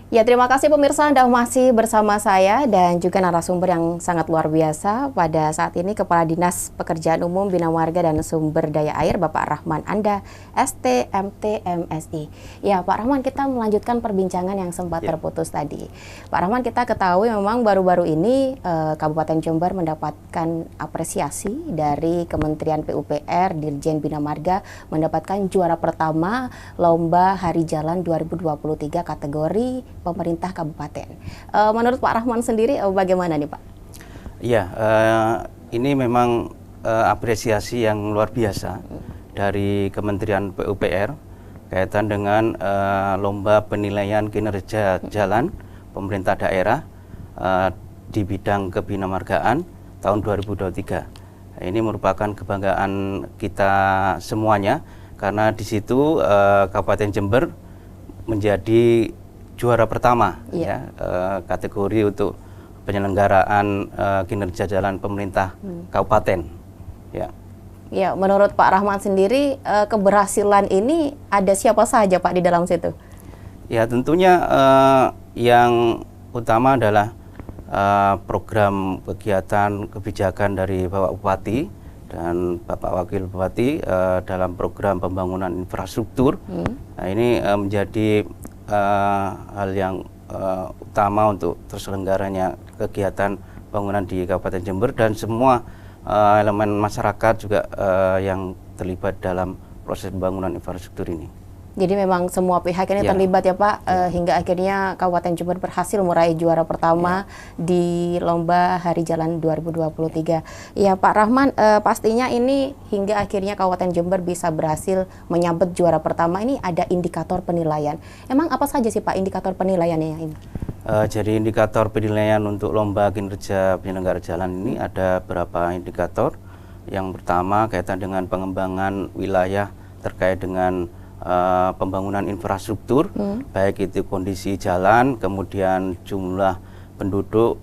Ya, terima kasih pemirsa Anda masih bersama saya dan juga narasumber yang sangat luar biasa pada saat ini Kepala Dinas Pekerjaan Umum Bina Marga dan Sumber Daya Air Bapak Rahman Anda, STMT MSI. Ya, Pak Rahman, kita melanjutkan perbincangan yang sempat terputus tadi. Pak Rahman, kita ketahui memang baru-baru ini Kabupaten Jember mendapatkan apresiasi dari Kementerian PUPR, Dirjen Bina Marga mendapatkan juara pertama Lomba Hari Jalan 2023 kategori pemerintah kabupaten. Menurut Pak Rahman sendiri bagaimana nih Pak? Iya, ini memang apresiasi yang luar biasa dari Kementerian PUPR kaitan dengan lomba penilaian kinerja jalan pemerintah daerah di bidang kebinamargaan tahun 2023. Ini merupakan kebanggaan kita semuanya karena di situ Kabupaten Jember menjadi juara pertama kategori untuk penyelenggaraan kinerja jalan pemerintah kabupaten. Ya, menurut Pak Rahman sendiri keberhasilan ini ada siapa saja Pak di dalam situ? Ya, tentunya yang utama adalah program kegiatan kebijakan dari Bapak Bupati dan Bapak Wakil Bupati dalam program pembangunan infrastruktur. Nah, ini menjadi hal yang utama untuk terselenggaranya kegiatan bangunan di Kabupaten Jember dan semua elemen masyarakat juga yang terlibat dalam proses pembangunan infrastruktur ini. Jadi memang semua pihak ini terlibat ya Pak, hingga akhirnya Kabupaten Jember berhasil meraih juara pertama di Lomba Hari Jalan 2023. Ya Pak Rahman, pastinya ini hingga akhirnya Kabupaten Jember bisa berhasil menyabet juara pertama ini ada indikator penilaian. Emang apa saja sih Pak indikator penilaiannya ini? Jadi indikator penilaian untuk Lomba Kinerja Penyelenggara Jalan ini ada beberapa indikator. Yang pertama kaitan dengan pengembangan wilayah terkait dengan pembangunan infrastruktur, baik itu kondisi jalan, kemudian jumlah penduduk,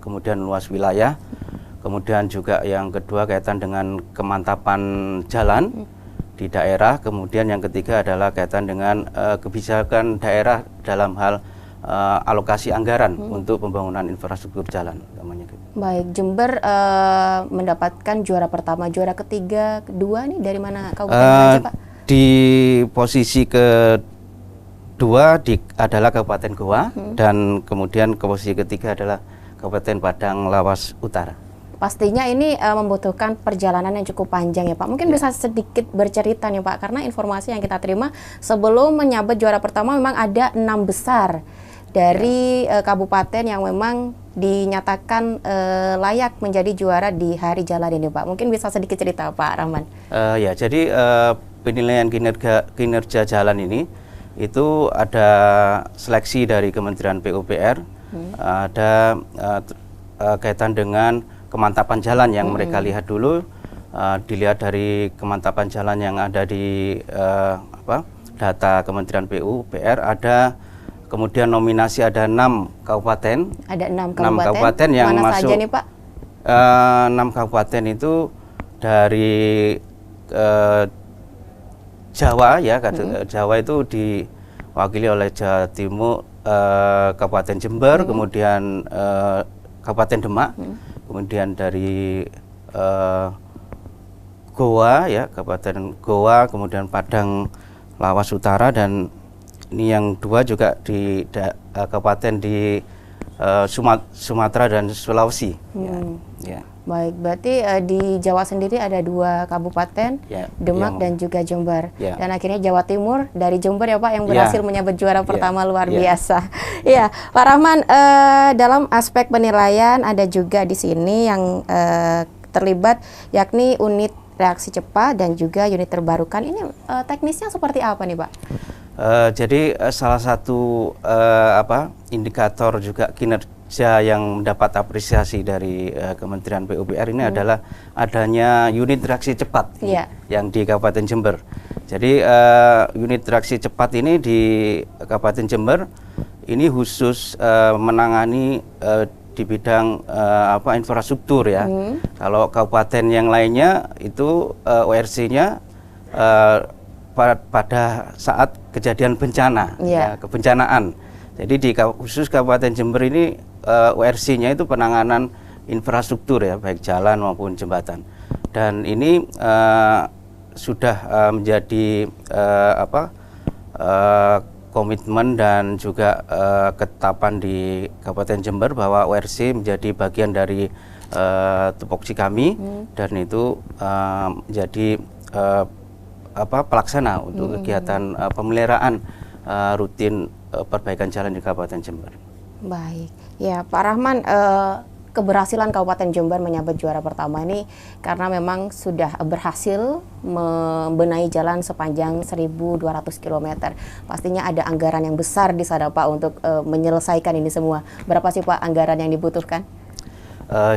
kemudian luas wilayah, kemudian juga yang kedua kaitan dengan kemantapan jalan di daerah, kemudian yang ketiga adalah kaitan dengan kebijakan daerah dalam hal alokasi anggaran untuk pembangunan infrastruktur jalan. Baik, Jember mendapatkan juara pertama, juara ketiga, kedua nih dari mana kabupaten aja Pak? Di posisi kedua adalah Kabupaten Goa dan kemudian ke posisi ketiga adalah Kabupaten Padang Lawas Utara. Pastinya ini membutuhkan perjalanan yang cukup panjang ya Pak. Mungkin bisa sedikit bercerita nih Pak, karena informasi yang kita terima sebelum menyabet juara pertama memang ada 6 besar dari kabupaten yang memang dinyatakan layak menjadi juara di Hari Jalan ini Pak. Mungkin bisa sedikit cerita Pak Rahman. Ya, jadi penilaian kinerja jalan ini itu ada seleksi dari Kementerian PUPR, ada kaitan dengan kemantapan jalan yang mereka lihat dulu, dilihat dari kemantapan jalan yang ada di data Kementerian PUPR, ada kemudian nominasi ada 6 kabupaten. Ada 6 kabupaten yang mana masuk. Saja nih Pak? 6 kabupaten itu dari Jawa ya, Jawa itu diwakili oleh Jawa Timur, Kabupaten Jember, kemudian Kabupaten Demak, kemudian dari Goa ya, Kabupaten Goa, kemudian Padang Lawas Utara, dan ini yang 2 juga di kabupaten di Sumatera dan Sulawesi. Ya. Baik, berarti di Jawa sendiri ada 2 kabupaten, Demak dan juga Jember. Dan akhirnya Jawa Timur dari Jember ya Pak yang berhasil menyabet juara pertama, luar biasa. Ya, Pak Rahman, dalam aspek penilaian ada juga di sini yang terlibat yakni unit reaksi cepat dan juga unit terbarukan. Ini teknisnya seperti apa nih Pak? Jadi salah satu indikator juga kinerja yang mendapat apresiasi dari Kementerian PUPR ini adalah adanya unit reaksi cepat yang di Kabupaten Jember. Jadi unit reaksi cepat ini di Kabupaten Jember ini khusus menangani di bidang infrastruktur ya. Kalau kabupaten yang lainnya itu ORC-nya pada saat kejadian bencana, kebencanaan. Jadi khusus Kabupaten Jember ini URC-nya itu penanganan infrastruktur ya, baik jalan maupun jembatan. Dan ini sudah menjadi komitmen dan juga ketetapan di Kabupaten Jember bahwa URC menjadi bagian dari tupoksi kami, dan itu menjadi pelaksana untuk kegiatan pemeliharaan rutin perbaikan jalan di Kabupaten Jember. Baik, ya Pak Rahman, keberhasilan Kabupaten Jember menyabet juara pertama ini karena memang sudah berhasil membenahi jalan sepanjang 1.200 km. Pastinya ada anggaran yang besar di sana Pak untuk menyelesaikan ini semua. Berapa sih Pak anggaran yang dibutuhkan?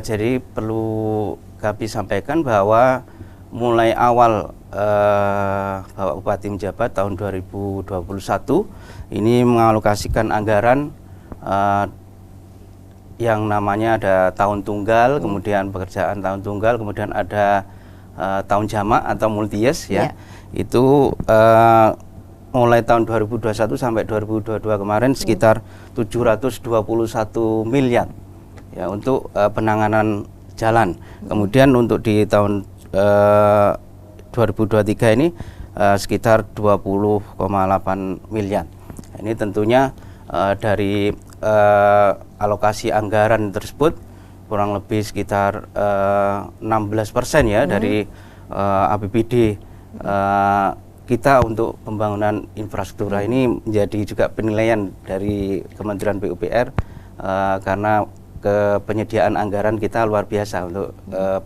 Jadi perlu kami sampaikan bahwa mulai awal Bapak Bupati menjabat tahun 2021 ini mengalokasikan anggaran yang namanya ada tahun tunggal, kemudian pekerjaan tahun tunggal, kemudian ada tahun jamak atau multi-years ya. Itu mulai tahun 2021 sampai 2022 kemarin sekitar 721 miliar ya untuk penanganan jalan. Kemudian untuk di tahun 2023 ini sekitar 20,8 miliar. Ini tentunya dari alokasi anggaran tersebut kurang lebih sekitar 16% ya dari APBD kita untuk pembangunan infrastruktur. Ini menjadi juga penilaian dari Kementerian PUPR karena penyediaan anggaran kita luar biasa untuk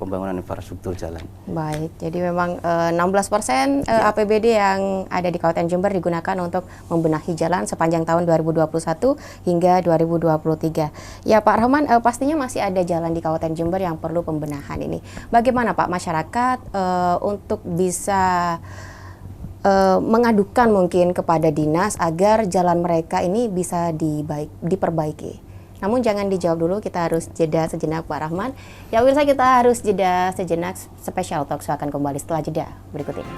pembangunan infrastruktur jalan. Baik, jadi memang 16% APBD yang ada di Kabupaten Jember digunakan untuk membenahi jalan sepanjang tahun 2021 hingga 2023. Ya Pak Rahman, pastinya masih ada jalan di Kabupaten Jember yang perlu pembenahan ini. Bagaimana Pak masyarakat untuk bisa mengadukan mungkin kepada dinas agar jalan mereka ini bisa diperbaiki? Namun jangan dijawab dulu, kita harus jeda sejenak Pak Rahman. Ya pemirsa, kita harus jeda sejenak, Special Talk akan kembali setelah jeda berikut ini.